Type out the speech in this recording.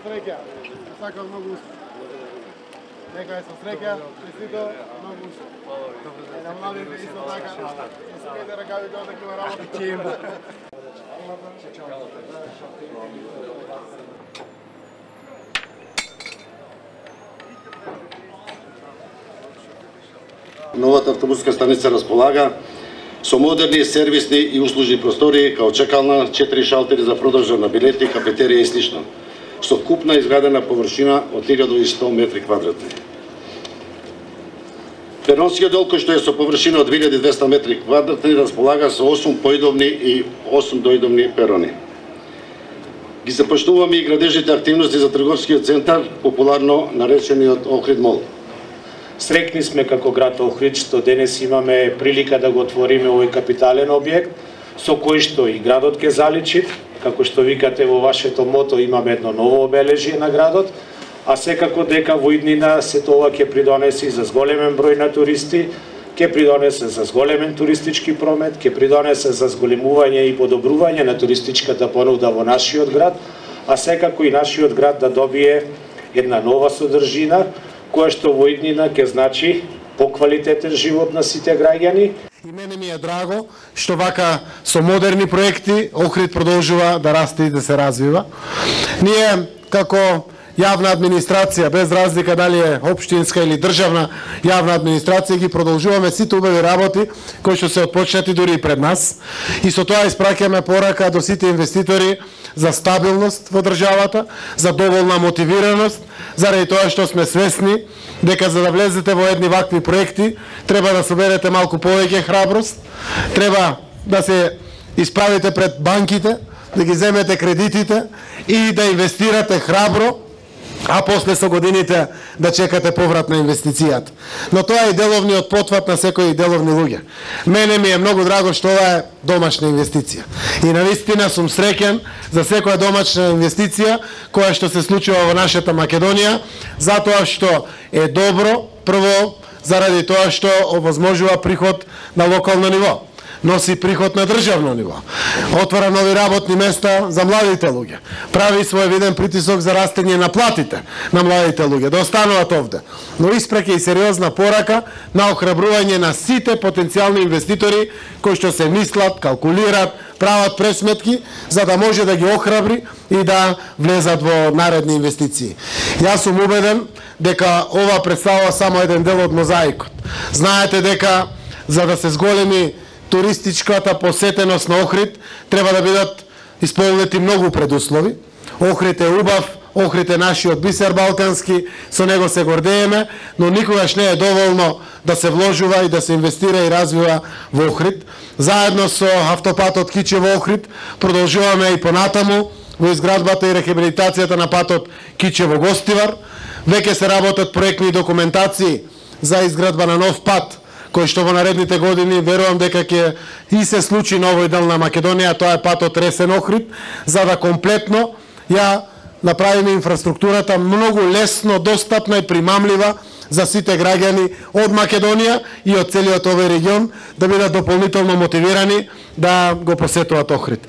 Sreќа, сакам многу успех. Нека е со среќа, честито, многу успех. И на младите исто така, се скајте ракавите од такива работи. Ќе има. Новата автобуска станица располага со модерни сервисни и услужни простории, као чекална, 4 шалтери за продажба на билети, кафетерија и слично, со вкупна изградена површина од 1100 метри квадратни. Перонскиот дел, кој што е со површина од 2200 метри квадратни, располага со 8 поидовни и 8 доидовни перони. Ги започнуваме и градежните активности за трговскиот центар, популарно наречениот Охрид мол. Срекни сме како град Охрид што денес имаме прилика да го отвориме овој капитален објект, со кој што и градот ќе заличи, како што викате во вашето мото имаме едно ново обележје на градот, а секако дека во иднина сето ова ќе придонеси за зголемен број на туристи, ќе придонесе за зголемен туристички промет, ќе придонесе за зголемување и подобрување на туристичката понуда во нашиот град, а секако и нашиот град да добие една нова содржина, која што во иднина ќе значи поквалитетен живот на сите граѓани. И мене ми е драго што вака со модерни проекти Охрид продолжува да расте и да се развива. Ние како јавна администрација, без разлика дали е општинска или државна јавна администрација, ги продолжуваме сите убави работи кои што се отпочнати дури и пред нас. И со тоа испраќаме порака до сите инвеститори за стабилност во државата, за доволна мотивираност, заради тоа што сме свесни дека за да влезете во едни вакви проекти треба да соберете малку повеќе храброст, треба да се исправите пред банките, да ги земете кредитите и да инвестирате храбро, а после со годините да чекате поврат на инвестицијата. Но тоа е деловниот потват на секои деловни луѓе. Мене ми е многу драго што ова е домашна инвестиција. И навистина сум среќен за секоја домашна инвестиција која што се случува во нашата Македонија, затоа што е добро, прво заради тоа што овозможува приход на локално ниво, носи приход на државно ниво, отвара нови работни места за младите луѓе, прави своевиден притисок за растење на платите на младите луѓе, да остануваат овде. Но испраќа и сериозна порака на охрабрување на сите потенцијални инвеститори кои што се мислат, калкулират, прават пресметки, за да може да ги охрабри и да влезат во наредни инвестиции. Јас сум убеден дека ова представува само еден дел од мозаикот. Знаете дека за да се зголеми туристичката посетеност на Охрид треба да бидат исполнети многу предуслови. Охрид е убав, Охрид е нашиот бисер балкански, со него се гордееме, но никогаш не е доволно да се вложува и да се инвестира и развива во Охрид. Заедно со автопатот Кичево-Охрид продолжуваме и понатаму во изградбата и рехабилитацијата на патот Кичево-Гостивар. Веќе се работат проектни документации за изградба на нов пат, кој што во наредните години верувам дека ќе и се случи на овој дел на Македонија, тоа е патот Ресен-Охрид, за да комплетно ја направиме инфраструктурата многу лесно достапна и примамлива за сите граѓани од Македонија и од целиот овој регион, да бидат дополнително мотивирани да го посетуваат Охрид.